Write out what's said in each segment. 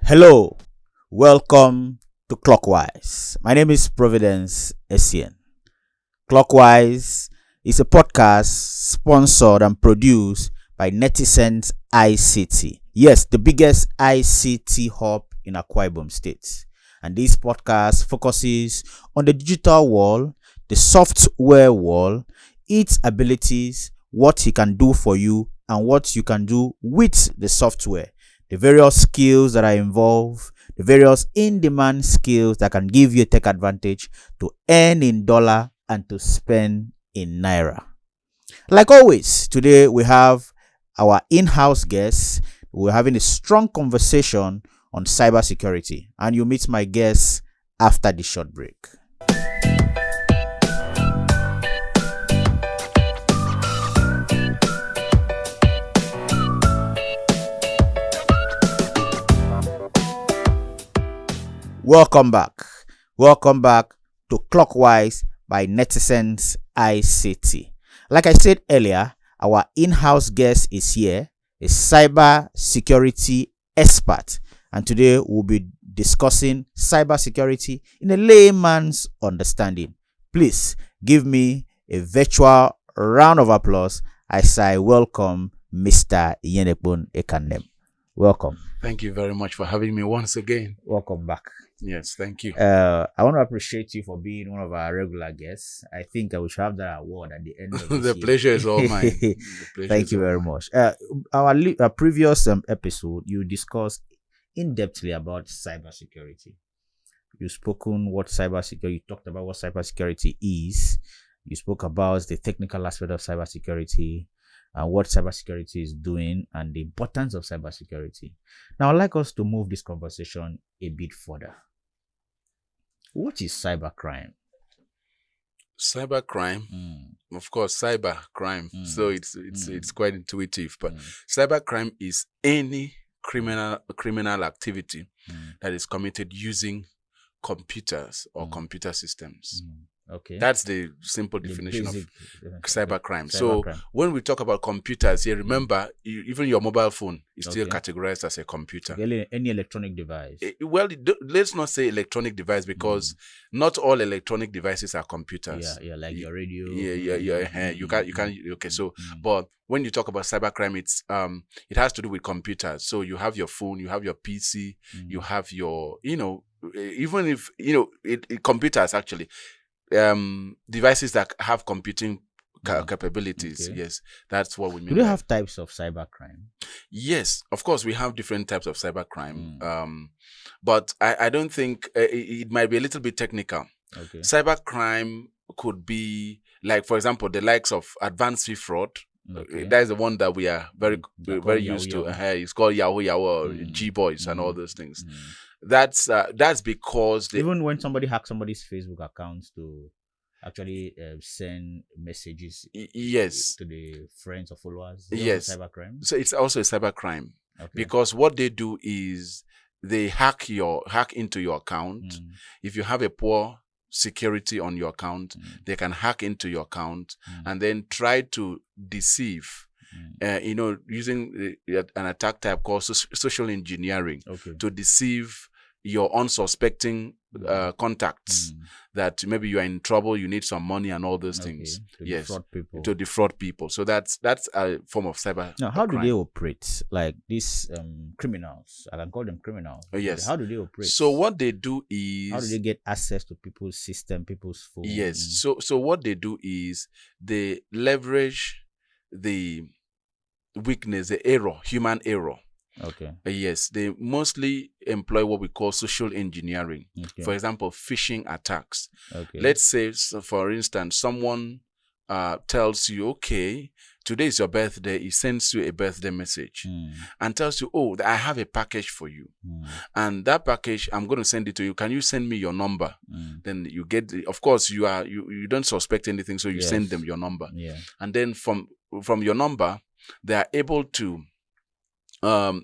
Hello, welcome to Clockwise. My name is Providence Essien. Clockwise is a podcast sponsored and produced by Netizens ICT. Yes, the biggest ICT hub in Akwa Ibom State. And this podcast focuses on the digital world, the software world, its abilities, what he can do for you, and what you can do with the software. The various skills that are involved, the various in-demand skills that can give you a tech advantage to earn in dollar and to spend in naira. Like always, today we have our in-house guests. We're having a strong conversation on cybersecurity, and you meet my guests after the short break. Welcome back to Clockwise by Netizens ICT. Like I said earlier, our in-house guest is here, a cybersecurity expert, and today we'll be discussing cybersecurity in a layman's understanding. Please give me a virtual round of applause as I welcome Mr. Yenekbon Ekanem. Welcome. Thank you very much for having me once again. Welcome back. Yes, thank you. I want to appreciate you for being one of our regular guests. I think we should have that award at the end of this The year. pleasure is all mine. Thank you very much. Our previous episode, you discussed in-depthly about cybersecurity. You spoken what cybersecurity, you talked about what cybersecurity is. You spoke about the technical aspect of cybersecurity and what cybersecurity is doing and the importance of cybersecurity. Now, I'd like us to move this conversation a bit further. What is cybercrime? Cybercrime, of course, cybercrime. So it's quite intuitive, but cybercrime is any criminal activity that is committed using computers or computer systems. Okay. That's the simple definition of cybercrime. So when we talk about computers here, remember, even your mobile phone is still categorized as a computer. Any electronic device. Let's not say electronic device because not all electronic devices are computers. Yeah, like your radio. Yeah. You can. Okay, so but when you talk about cybercrime, it's it has to do with computers. So you have your phone, you have your PC, you have your even if computers actually. Devices that have computing capabilities. Okay. Yes, that's what we mean. Do you have types of cybercrime? Yes, of course, we have different types of cybercrime. But I don't think it might be a little bit technical. Okay. Cybercrime could be like, for example, the likes of advanced fee fraud. Okay. That is the one that we are very used to. It's called Yahoo or G-Boys and all those things. That's because even when somebody hacks somebody's Facebook accounts to actually send messages to the friends or followers, yes, cybercrime. So it's also a cybercrime because what they do is they hack into your account. If you have a poor security on your account, they can hack into your account and then try to deceive. Using an attack type called social engineering to deceive your unsuspecting contacts that maybe you are in trouble, you need some money and all those things. To defraud people. So that's a form of cyber. Now, how do they operate? Like these criminals, I can call them criminals. Yes. How do they operate? So what they do is, how do they get access to people's system, people's phone? Yes. So what they do is they leverage the weakness, the error, human error. Okay. Yes, they mostly employ what we call social engineering. For example, phishing attacks. Let's say, for instance, someone tells you, okay, today is your birthday. He sends you a birthday message and tells you, oh, I have a package for you. And that package, I'm going to send it to you. Can you send me your number? Then you get, of course, you don't suspect anything, so you send them your number. And then from your number, they are able to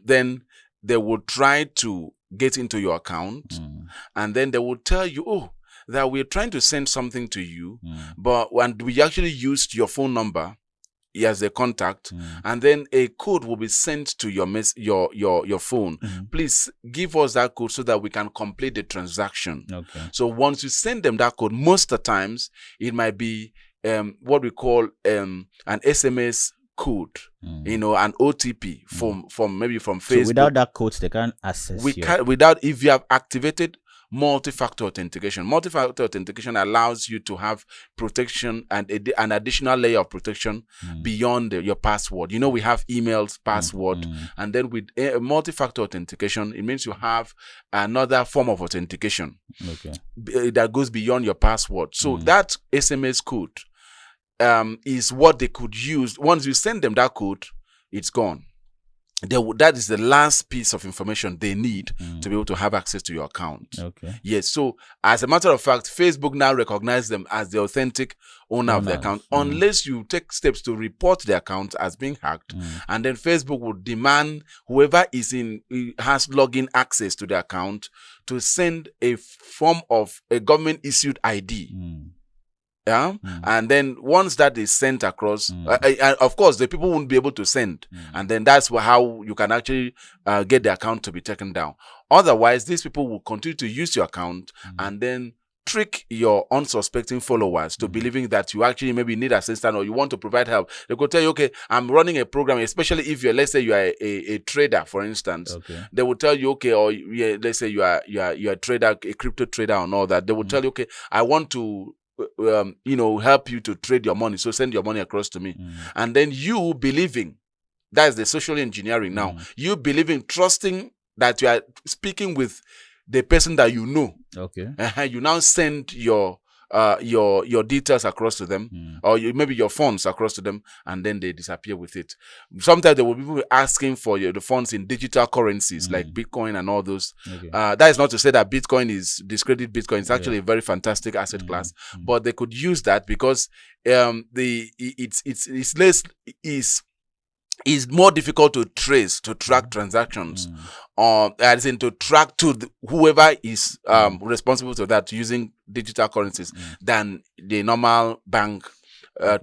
then they will try to get into your account and then they will tell you, oh, that we're trying to send something to you, but when we actually used your phone number as a contact, and then a code will be sent to your phone. Please give us that code so that we can complete the transaction. Okay. So once you send them that code, most of the times it might be what we call an SMS code, an OTP from Facebook. So without that code, they can't access. If you have activated multi-factor authentication. Multi-factor authentication allows you to have protection and an additional layer of protection beyond your password. We have emails, password, and then with multi-factor authentication, it means you have another form of authentication that goes beyond your password. So that SMS code is what they could use. Once you send them that code, it's gone. That is the last piece of information they need to be able to have access to your account. Okay. Yes. So as a matter of fact, Facebook now recognizes them as the authentic owner of the account, unless you take steps to report the account as being hacked, and then Facebook will demand whoever has login access to the account to send a form of a government issued ID. Yeah. And then once that is sent across, of course, the people won't be able to send. And then that's how you can actually get the account to be taken down. Otherwise, these people will continue to use your account and then trick your unsuspecting followers to believing that you actually maybe need assistance or you want to provide help. They could tell you, okay, I'm running a program, especially if let's say you are a trader, for instance. Okay. They will tell you, okay, or let's say you are a trader, a crypto trader and all that. They will tell you, okay, I want to help you to trade your money, so send your money across to me. And then you believing, that is the social engineering now, you believing, trusting that you are speaking with the person that you know. Okay. You now send your details across to them, or maybe your funds across to them, and then they disappear with it. Sometimes they will be asking for the funds in digital currencies like Bitcoin and all those. Okay. That is not to say that Bitcoin is discredited. Bitcoin is actually a very fantastic asset class, but they could use that because it's more difficult to track transactions, as in to track to whoever is responsible for that using digital currencies than the normal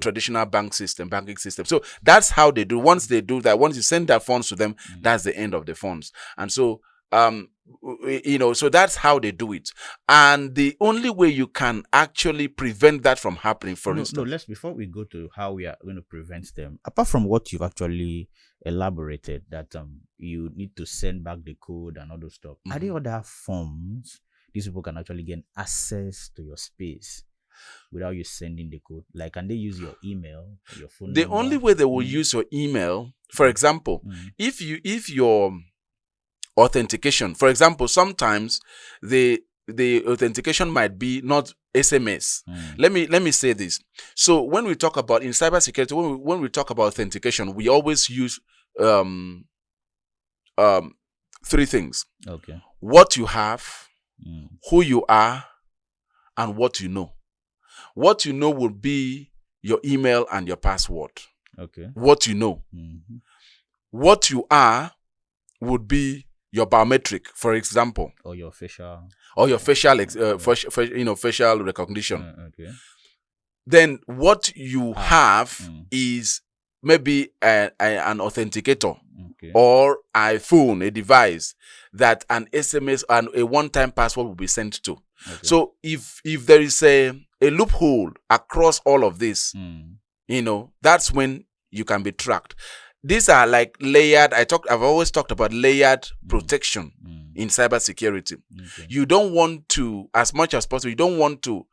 traditional banking system. So that's how they do. Once they do that, once you send their funds to them, that's the end of the funds. And so so that's how they do it. And the only way you can actually prevent that from happening, for instance. Before we go to how we are going to prevent them, apart from what you've actually elaborated, that you need to send back the code and all those stuff, are there other forms these people can actually get access to your space without you sending the code? Like, can they use your email, your phone number? The only way they will use your email, for example, if your authentication, for example, sometimes the authentication might be not SMS. Let me say this. So when we talk about in cybersecurity, when we talk about authentication, we always use three things. Okay. What you have, who you are, and what you know. What you know will be your email and your password. Okay. What you know. What you are would be your biometric, for example, or your facial facial recognition. Okay. Then what you have is maybe an authenticator, or a phone, a device that an SMS and a one-time password will be sent to. Okay. So if there is a loophole across all of this, that's when you can be tracked. These are like layered. I've always talked about layered protection in cybersecurity. Okay. You don't want to, as much as possible, you don't want to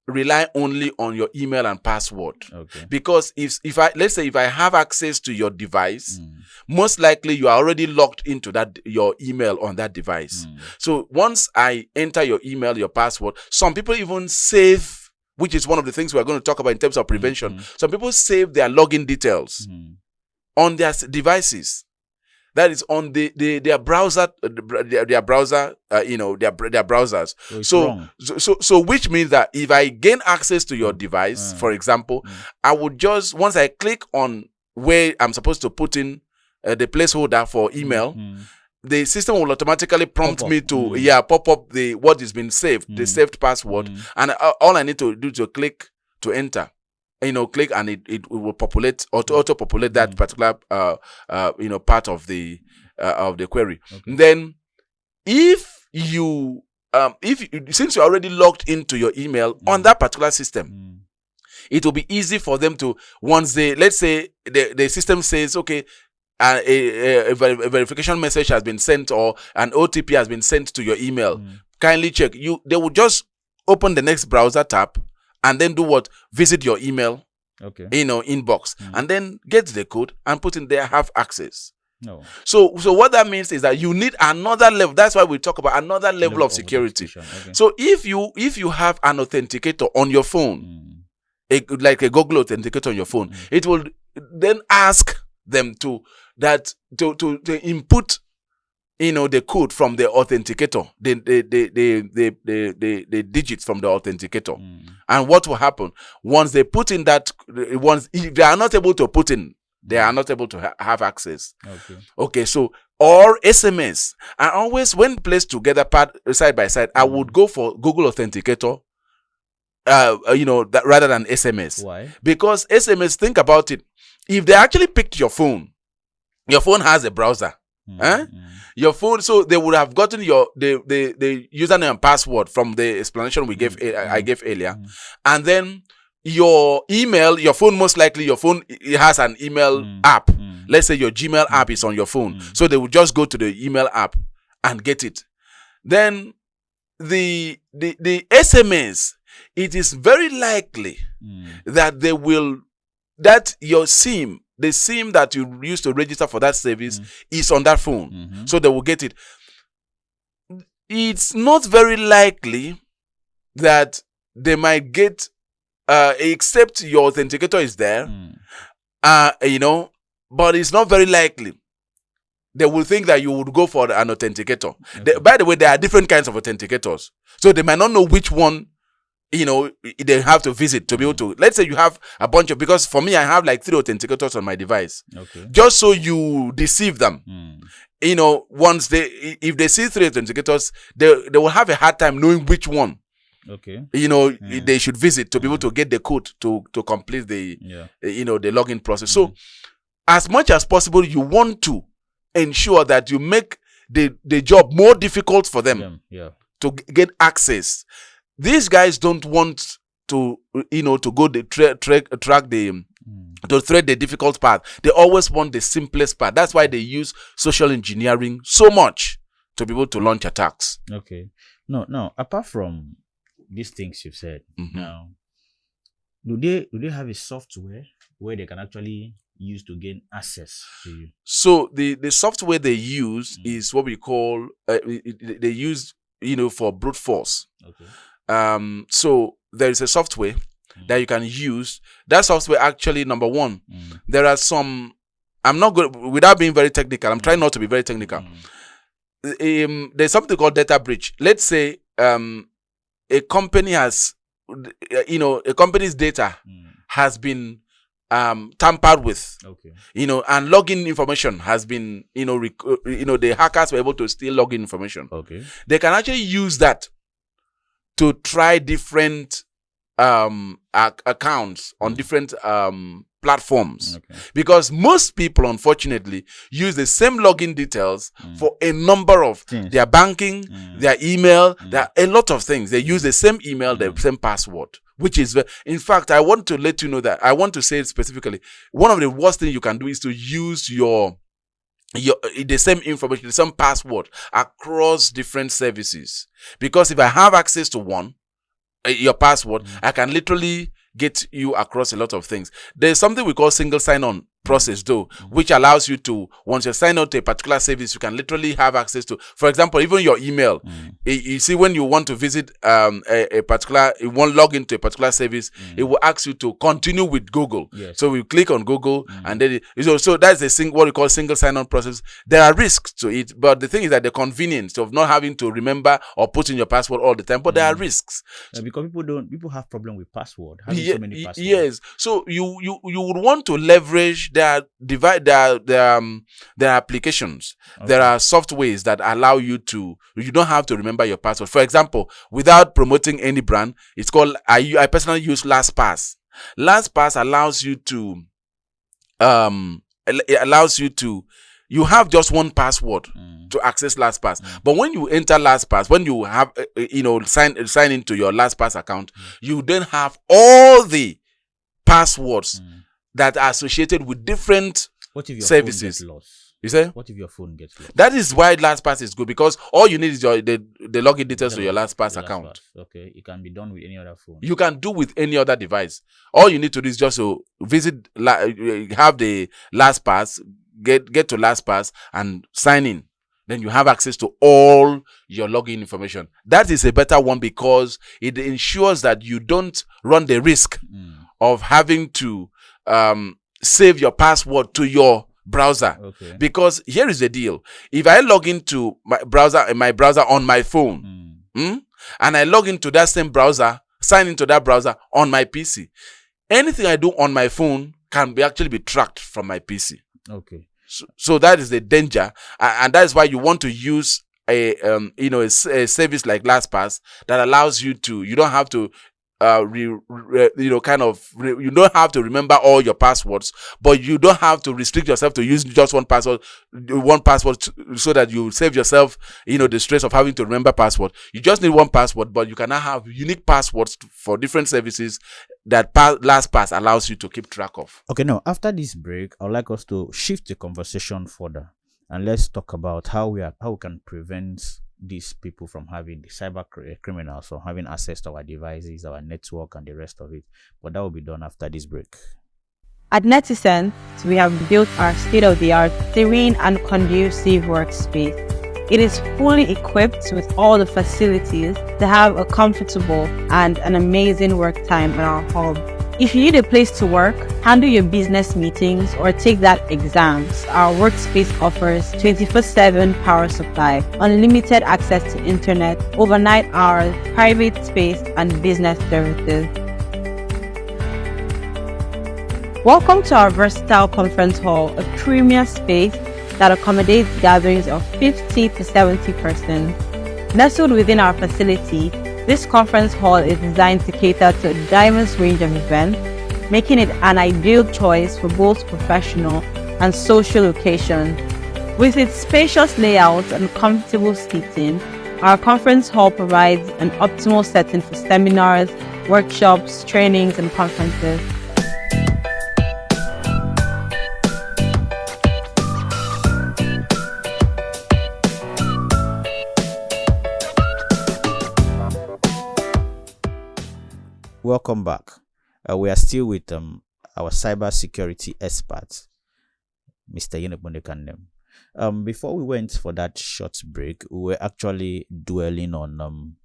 rely only on your email and password. Okay. Because let's say if I have access to your device, most likely you are already logged into your email on that device. So once I enter your email, your password, some people even save, which is one of the things we're going to talk about in terms of prevention. Some people save their login details on their devices. That is on their browser, their browsers. So which means that if I gain access to your device, for example, I would just, once I click on where I'm supposed to put in the placeholder for email, the system will automatically prompt me to pop up what has been saved, the saved password, and all I need to do is to click to enter. click and it will populate auto populate that particular part of the query. Okay. Then if you since you're already logged into your email on that particular system, it will be easy for them to, once let's say the system says, okay, a verification message has been sent or an OTP has been sent to your email, kindly check. They will just open the next browser tab and then do what? Visit your email, inbox, and then get the code and put in there, have access. No. So what that means is that you need another level. That's why we talk about another level of security. Okay. So if you have an authenticator on your phone, like a Google authenticator on your phone, it will then ask them to input the code from the authenticator, the digits from the authenticator. And what will happen once they put in that, if they are not able to put in, they are not able to have access. Okay, so or SMS. And always, when placed together side by side, I would go for Google Authenticator rather than SMS. Why? Because SMS, think about it, if they actually picked your phone has a browser. Your phone, so they would have gotten the username and password from the explanation I gave earlier. And then your email, your phone, most likely your phone, it has an email app. Let's say your Gmail app is on your phone. So they would just go to the email app and get it. Then the SMS, it is very likely that your SIM, the SIM that you use to register for that service is on that phone. So they will get it. It's not very likely that they might get, except your authenticator is there, but it's not very likely. They will think that you would go for an authenticator. Okay. By the way, there are different kinds of authenticators. So they might not know which one they have to visit to be able to. Let's say you have a bunch of, because for me, I have like 3 authenticators on my device. Okay. Just so you deceive them. Once if they see 3 authenticators, they will have a hard time knowing which one. Okay. They should visit to be able to get the code to complete the the login process. So as much as possible, you want to ensure that you make the job more difficult for them to get access. These guys don't want to to go to thread the difficult path. They always want the simplest path. That's why they use social engineering so much to be able to launch attacks. Okay. No. Apart from these things you've said, now, do they have a software where they can actually use to gain access to you? So the software they use is what we call they use for brute force. Okay. So there is a software that you can use. That software actually, number one, there are some. I'm not good without being very technical. I'm trying not to be very technical. There's something called data breach. Let's say a company has, a company's data has been tampered with, and login information has been, the hackers were able to steal login information. Okay, they can actually use that to try different accounts on different platforms, because most people, unfortunately, use the same login details for a number of their banking, their email, there are a lot of things. They use the same email, the same password, which is, in fact, I want to let you know that, I want to say it specifically, one of the worst things you can do is to use the same information, the same password across different services. Because if I have access to one, your password, I can literally get you across a lot of things. There's something we call single sign-on process though, which allows you to, once you sign out to a particular service, you can literally have access to, for example, even your email. You see, when you want to visit a particular, you want to log into a particular service, it will ask you to continue with Google. So we click on Google and then so that's what we call single sign-on process. There are risks to it, but the thing is that the convenience of not having to remember or put in your password all the time, but there are risks. Because people have problem with password, having so many passwords. Yes, so you would want to leverage their applications. There are softwares that allow you don't have to remember your password. For example, without promoting any brand, it's called, I personally use LastPass. LastPass allows you to it allows you to, you have just one password to access LastPass. But when you enter LastPass, when you have sign into your LastPass account, you then have all the passwords that are associated with different what if your services. Phone gets lost? You say? What if your phone gets lost? That is why LastPass is good, because all you need is the login details to your LastPass account. Okay, it can be done with any other phone. You can do with any other device. All you need to do is just to visit, have the LastPass, get to LastPass and sign in. Then you have access to all your login information. That is a better one because it ensures that you don't run the risk of having to save your password to your browser. Okay. Because here is the deal. If I log into my browser on my phone, and I log into that same browser, sign into that browser on my PC, anything I do on my phone can actually be tracked from my PC. Okay. So that is the danger, and that is why you want to use a service like LastPass that allows you to, you don't have to you don't have to remember all your passwords, but you don't have to restrict yourself to use just one password so that you save yourself the stress of having to remember password. You just need one password, but you can now have unique passwords for different services that LastPass allows you to keep track of. Okay, now after this break, I'd like us to shift the conversation further and let's talk about how we can prevent these people from having the cyber criminals from having access to our devices, our network, and the rest of it. But that will be done after this break. At Netizen, we have built our state-of-the-art, serene and conducive workspace. It is fully equipped with all the facilities to have a comfortable and an amazing work time in our hub. If you need a place to work, handle your business meetings, or take that exams, our workspace offers 24/7 power supply, unlimited access to internet, overnight hours, private space, and business services. Welcome to our versatile conference hall, a premier space that accommodates gatherings of 50 to 70 persons. Nestled within our facility, this conference hall is designed to cater to a diverse range of events, making it an ideal choice for both professional and social occasions. With its spacious layout and comfortable seating, our conference hall provides an optimal setting for seminars, workshops, trainings, and conferences. Welcome back. We are still with our cybersecurity expert, Mr. Yenekbondekandem. Before we went for that short break, we were actually dwelling on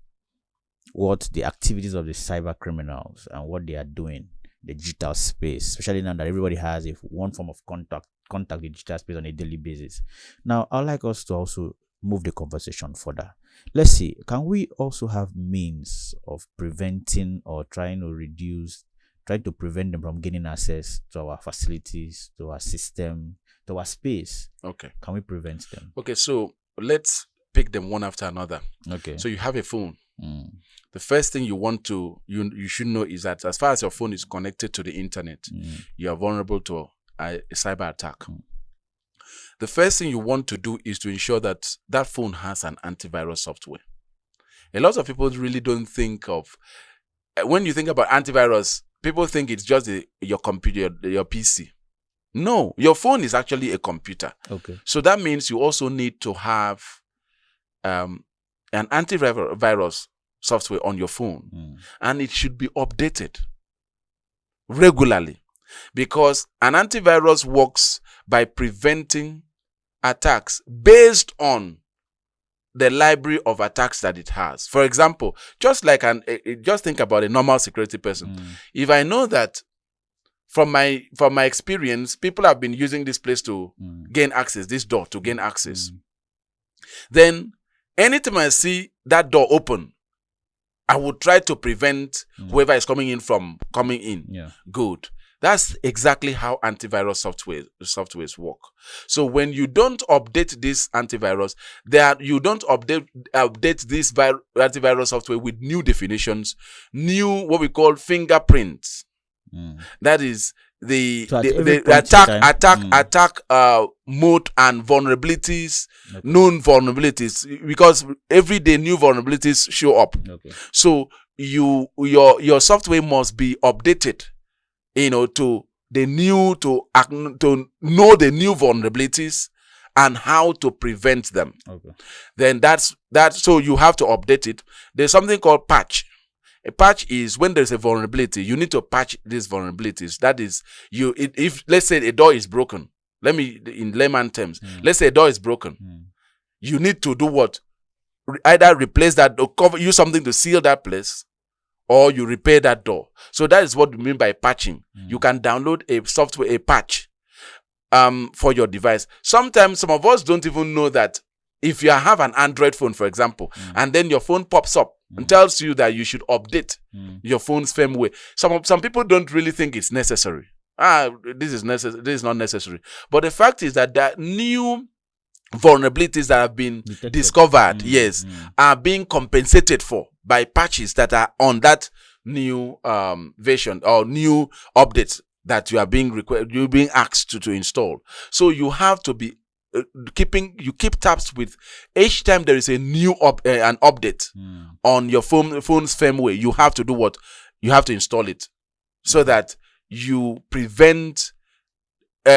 what the activities of the cyber criminals and what they are doing in the digital space, especially now that everybody has one form of contact with the digital space on a daily basis. Now, I'd like us to also move the conversation further. Let's see, can we also have means of preventing or trying to prevent them from gaining access to our facilities, to our system, to our space? Okay. Can we prevent them? Okay, so let's pick them one after another. Okay. So you have a phone. The first thing you should know is that as far as your phone is connected to the internet, you are vulnerable to a cyber attack. The first thing you want to do is to ensure that that phone has an antivirus software. A lot of people really don't think of, when you think about antivirus, people think it's just your computer, your PC. No, your phone is actually a computer. Okay. So that means you also need to have an antivirus software on your phone. And it should be updated regularly, because an antivirus works by preventing attacks based on the library of attacks that it has. For example, just think about a normal security person. If I know that from my experience, people have been using this place to gain access, this door to gain access, then anytime I see that door open, I would try to prevent whoever is coming in from coming in. Yeah. Good. That's exactly how antivirus softwares work. So when you don't update this antivirus, you don't update this antivirus software with new definitions, new what we call fingerprints, That is the So at every the point in time- attack mode and vulnerabilities, known vulnerabilities, because every day new vulnerabilities show up. Okay. So your software must be updated, to know the new vulnerabilities and how to prevent them. Okay. Then that's so you have to update it. There's something called patch. A patch is when there's a vulnerability, you need to patch these vulnerabilities. That is, if let's say a door is broken, in layman terms, let's say a door is broken, you need to do what? Either replace that or use something to seal that place, or you repair that door. So that is what we mean by patching. You can download a software, a patch, for your device. Sometimes some of us don't even know that if you have an Android phone, for example, and then your phone pops up and tells you that you should update your phone's firmware. Some people don't really think it's necessary. This is necessary. This is not necessary. But the fact is that there are new vulnerabilities that have been discovered, are being compensated for by patches that are on that new version or new updates that you're being asked to install. So you have to be keep tabs with each time there is a new an update on your phone's firmware. You have to do what? You have to install it so that you prevent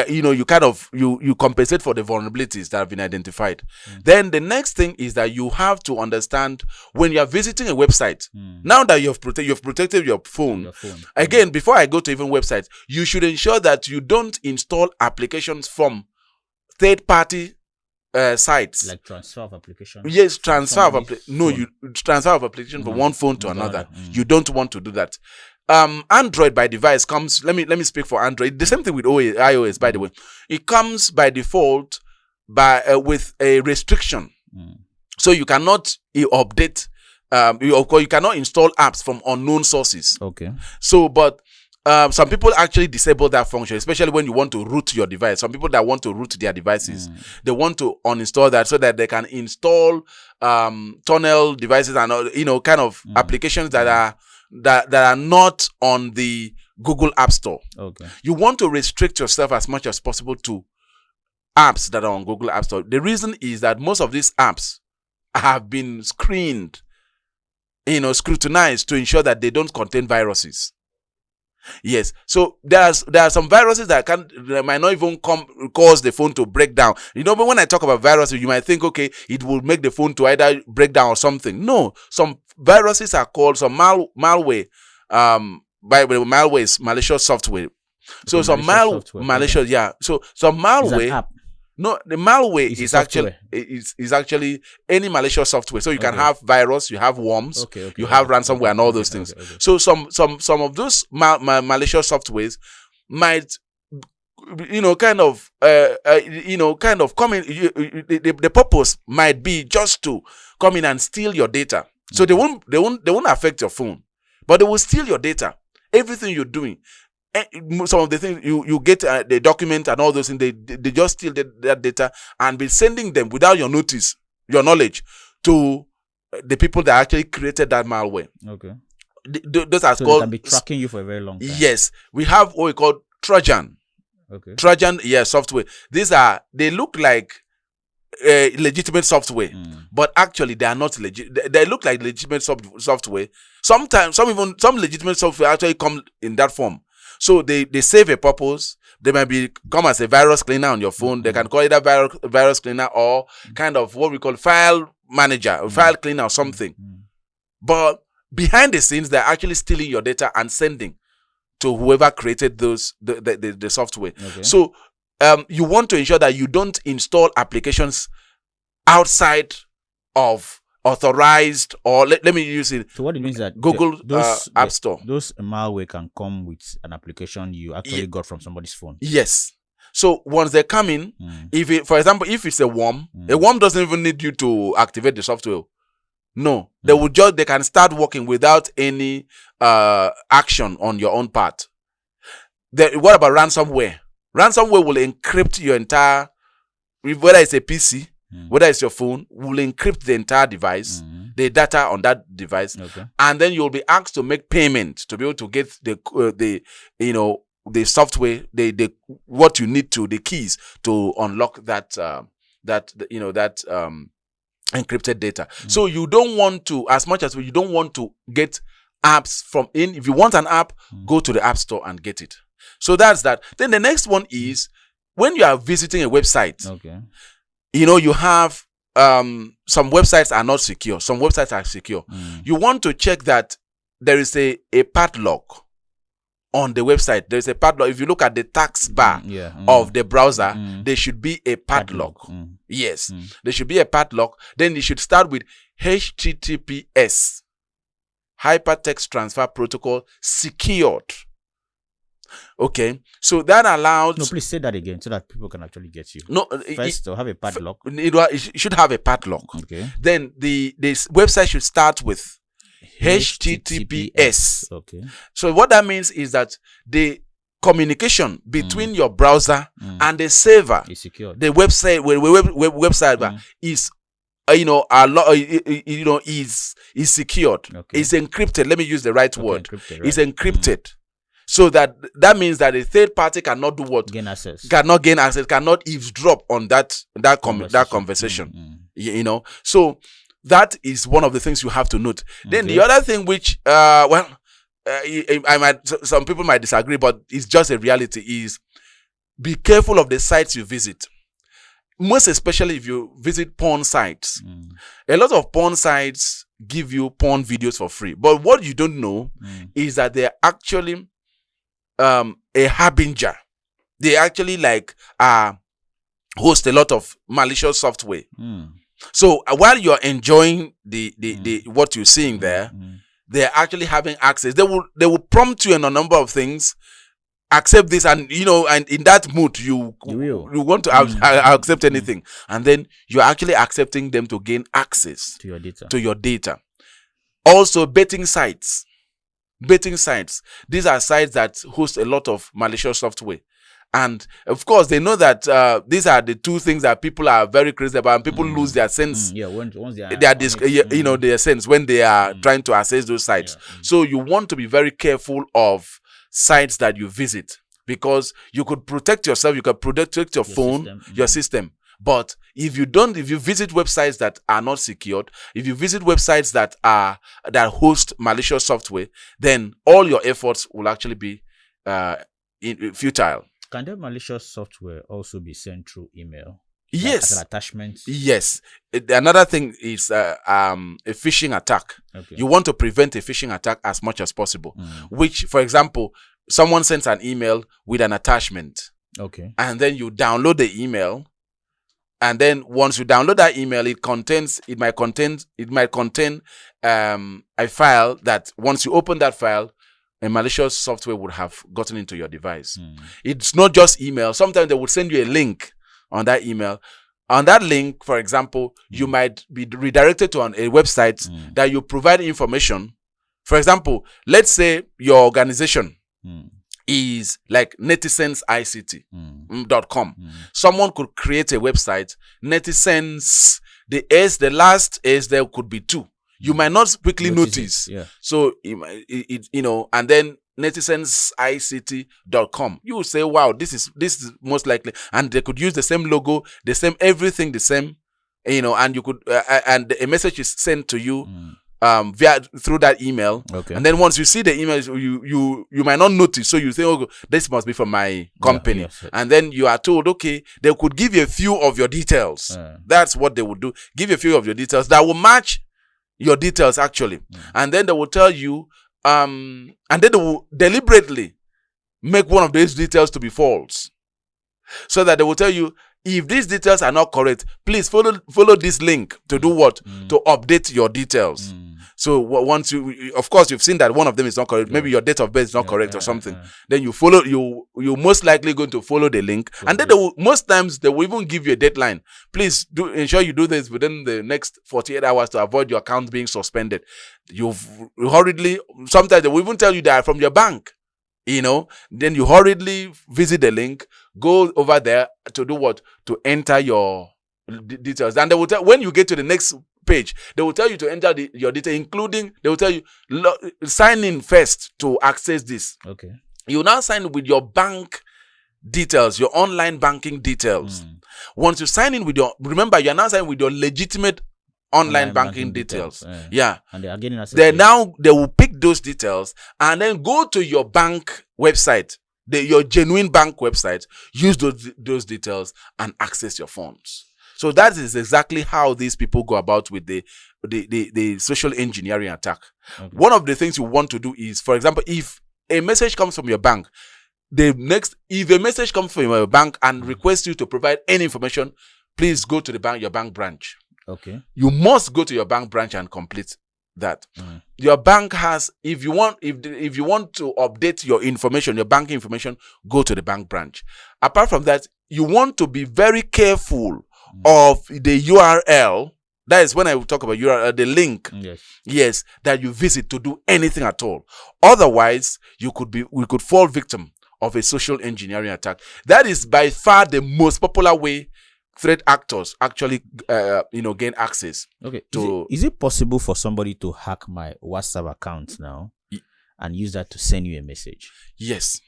you compensate for the vulnerabilities that have been identified. Then the next thing is that you have to understand when you are visiting a website. Now that you've protected your phone. Again, before I go to even websites, you should ensure that you don't install applications from third-party sites, like transfer of application. Yes, transfer of application from one phone to another. You don't want to do that. Android by device comes. Let me speak for Android. The same thing with iOS, by the way. It comes by default with a restriction, so you cannot update. You cannot install apps from unknown sources. Okay. So, but some people actually disable that function, especially when you want to root your device. Some people that want to root their devices, they want to uninstall that so that they can install tunnel devices and applications that are not on the Google App Store. Okay. You want to restrict yourself as much as possible to apps that are on Google App Store. The reason is that most of these apps have been screened, scrutinized to ensure that they don't contain viruses. Yes, so there are some viruses that might not even cause the phone to break down. But when I talk about viruses, you might think, okay, it will make the phone to either break down or something. No, some viruses are called some malware. By the way, malware is malicious software. So some malicious, yeah. So some malware. Is an app. No, the malware It's is a actually is actually any malicious software. So you can have virus, you have worms, you have ransomware, and all those things. Okay. So some of those malicious softwares might, kind of come in. The purpose might be just to come in and steal your data. So they won't affect your phone, but they will steal your data, everything you're doing. Some of the things you get the document and all those things, they just steal that data and be sending them without your knowledge to the people that actually created that malware. Okay. Those are So called. they can be tracking you for a very long time. Yes, we have what we call Trojan. Okay. Trojan, software. They look like legitimate software, but actually they are not legit. They look like legitimate software. Sometimes some legitimate software actually come in that form. So they serve a purpose. They might come as a virus cleaner on your phone. They can call it a virus cleaner or kind of what we call file manager or file cleaner or something. But behind the scenes, they're actually stealing your data and sending to whoever created the software. Okay. So you want to ensure that you don't install applications outside of authorized, or let me use it. So what it means that Google App Store. Those malware can come with an application you actually got from somebody's phone. Yes. So once they come in, for example, if it's a worm doesn't even need you to activate the software. No, they can start working without any action on your own part. What about ransomware? Ransomware will encrypt your entire, whether it's a PC, whether it's your phone, will encrypt the entire device. the data on that device, and then you'll be asked to make payment to be able to get the software, the what you need to, the keys to unlock that encrypted data. So you don't want to, as much as you don't want to get apps if you want an app, go to the app store and get it. So that's that. Then the next one is when you are visiting a website, you have some websites are not secure. Some websites are secure. You want to check that there is a padlock on the website. There's a padlock. If you look at the tax bar of the browser, there should be a padlock. Yes, there should be a padlock. Then you should start with HTTPS, Hypertext Transfer Protocol Secured. Okay, so that allows. No, please say that again so that people can actually get you. No, first to have a padlock. It should have a padlock. Okay. Then this website should start with HTTPS. Okay. So what that means is that the communication between your browser and the server is secure. The website, website is is secured. It's encrypted. Let me use the right word. Encrypted, It's encrypted. So that means that a third party cannot do what? Cannot gain access, cannot eavesdrop on that conversation. So that is one of the things you have to note. Then the other thing which some people might disagree, but it's just a reality, is be careful of the sites you visit. Most especially if you visit porn sites. A lot of porn sites give you porn videos for free. But what you don't know is that they're actually a harbinger. They actually host a lot of malicious software. So while you're enjoying the what you're seeing there, they're actually having access. They will prompt you in a number of things. Accept this, and and in that mood you want to accept anything, and then you're actually accepting them to gain access to your data. Also, betting sites. These are sites that host a lot of malicious software. And of course, they know that these are the two things that people are very crazy about, and people lose their sense. Once they are their sense when they are trying to access those sites. So you want to be very careful of sites that you visit, because you could protect yourself, you could protect your phone, your system. But if you visit websites that are not secured, if you visit websites that host malicious software, then all your efforts will actually be futile. Can the malicious software also be sent through email? Yes. As an attachment? Yes. Another thing is a phishing attack. You want to prevent a phishing attack as much as possible. Which, for example, someone sends an email with an attachment. Okay. And then you download the email. And then once you download that email, it might contain a file that once you open that file, a malicious software would have gotten into your device. It's not just email. Sometimes they would send you a link on that email. On that link, for example, you might be redirected to a website that you provide information. For example, let's say your organization is like netizens.ict.com. Someone could create a website. Netizens, the last S there could be 2. You might not quickly notice. So, and then netizens.ict.com. You will say, wow, this is most likely. And they could use the same logo, the same everything, the same, and you could, and a message is sent to you through that email. And then once you see the email, you might not notice. So you think, oh, this must be from my company. And then you are told, okay, they could give you a few of your details. That's what they would do. Give you a few of your details that will match your details actually. And then they will tell you, and then they will deliberately make one of these details to be false. So that they will tell you, if these details are not correct, please follow this link to do what? To update your details. So once of course, you've seen that one of them is not correct. Maybe your date of birth is not correct or something. Then you follow. You most likely going to follow the link, and then most times they will even give you a deadline. Please ensure you do this within the next 48 hours to avoid your account being suspended. Sometimes they will even tell you they are from your bank. Then you hurriedly visit the link, go over there to do what? To enter your details. And they will tell, when you get to the next page. They will tell you to enter your data, including they will tell you sign in first to access this. Okay. You now sign with your bank details, your online banking details. Once you sign in with remember, you're now signing with your legitimate online banking details. Yeah. And they are getting access. They will pick those details and then go to your bank website, your genuine bank website, use those details and access your funds. So that is exactly how these people go about with the social engineering attack. Okay. One of the things you want to do is, for example, if a message comes from your bank, if a message comes from your bank and requests you to provide any information, please go to your bank branch. Okay. You must go to your bank branch and complete that. Your bank has, if you want to update your information, your banking information, go to the bank branch. Apart from that, you want to be very careful of the URL. That is when I will talk about URL, the link. Yes, that you visit to do anything at all. Otherwise, we could fall victim of a social engineering attack. That is by far the most popular way threat actors actually gain access. Okay. Is it possible for somebody to hack my WhatsApp account now and use that to send you a message? Yes.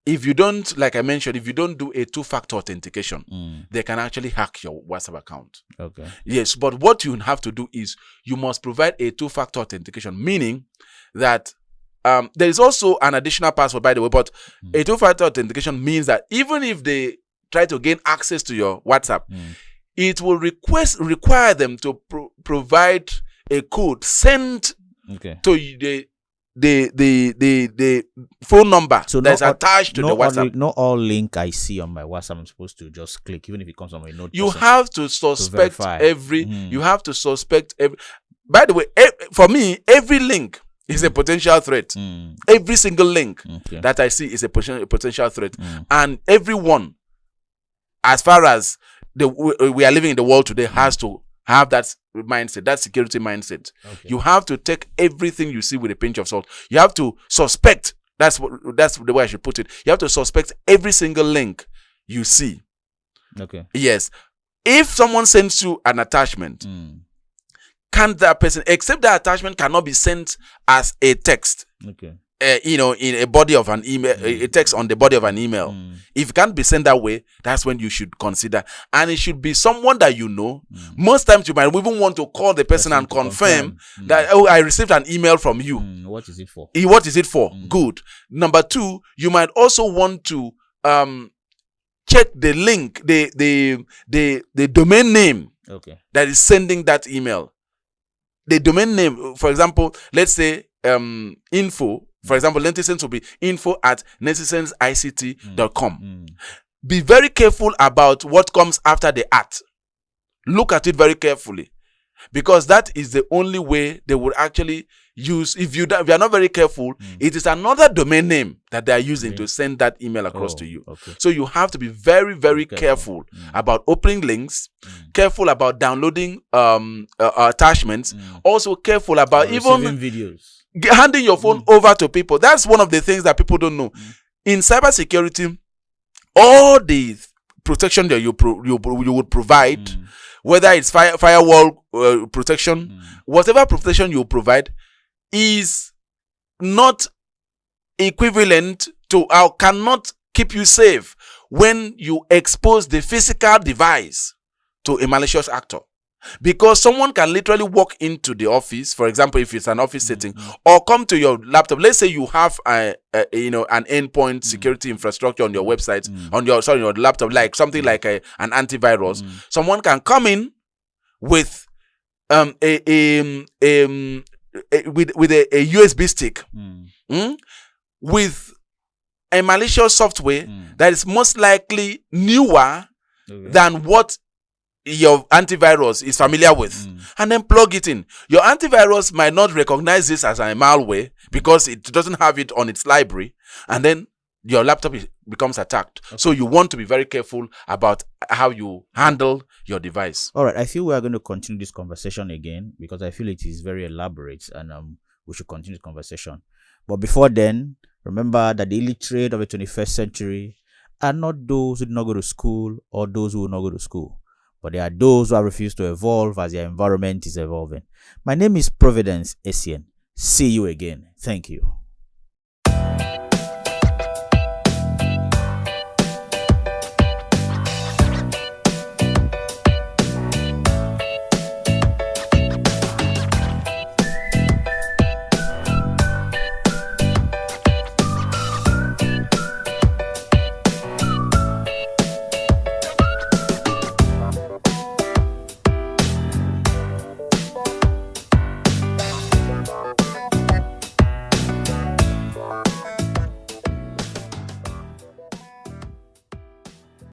If you don't, like I mentioned, if you don't do a two-factor authentication, they can actually hack your WhatsApp account. Okay. Yes, but what you have to do is you must provide a two-factor authentication, meaning that there is also an additional password, by the way, but a two-factor authentication means that even if they try to gain access to your WhatsApp, it will require them to provide a code sent to the phone number that's attached to the WhatsApp. Not all link I see on my WhatsApp I'm supposed to just click, even if it comes from a note. You have to suspect you have to suspect every. By the way, for me, every link is a potential threat. Every single link that I see is a potential threat, and everyone, as far as we are living in the world today, has to have that mindset, that security mindset. Okay. You have to take everything you see with a pinch of salt. You have to suspect. That's the way I should put it. You have to suspect every single link you see. Okay. Yes. If someone sends you an attachment, can't that person, except that attachment cannot be sent as a text. Okay. In a body of an email, a text on the body of an email. If it can't be sent that way, that's when you should consider. And it should be someone that you know. Most times you might even want to call the person and confirm that, I received an email from you. What is it for? What is it for? Good. Number two, you might also want to check the link, the domain name that is sending that email. The domain name, for example, let's say info. For example, netizens will be info@netizens.ict.com. Be very careful about what comes after the @ Look at it very carefully, because that is the only way they will actually use. If you are not very careful, it is another domain name that they are using to send that email across to you. Okay. So you have to be very, very careful about opening links, careful about downloading attachments, also careful about even videos. Handing your phone over to people. That's one of the things that people don't know. In cybersecurity, all the protection that you would provide, whether it's firewall protection, whatever protection you provide, is not equivalent to or cannot keep you safe when you expose the physical device to a malicious actor. Because someone can literally walk into the office, for example, if it's an office setting, or come to your laptop. Let's say you have an endpoint security infrastructure on your website, on your laptop, like something like an antivirus. Someone can come in with a USB stick, with a malicious software that is most likely newer than what your antivirus is familiar with, and then plug it in. Your antivirus might not recognize this as a malware because it doesn't have it on its library, and then your laptop becomes attacked. So you want to be very careful about how you handle your device. All right, I feel we are going to continue this conversation again because I feel it is very elaborate, and we should continue the conversation. But before then, remember that the illiterate of the 21st century are not those who do not go to school or those who will not go to school, but there are those who have refused to evolve as their environment is evolving. My name is Providence Essien. See you again. Thank you.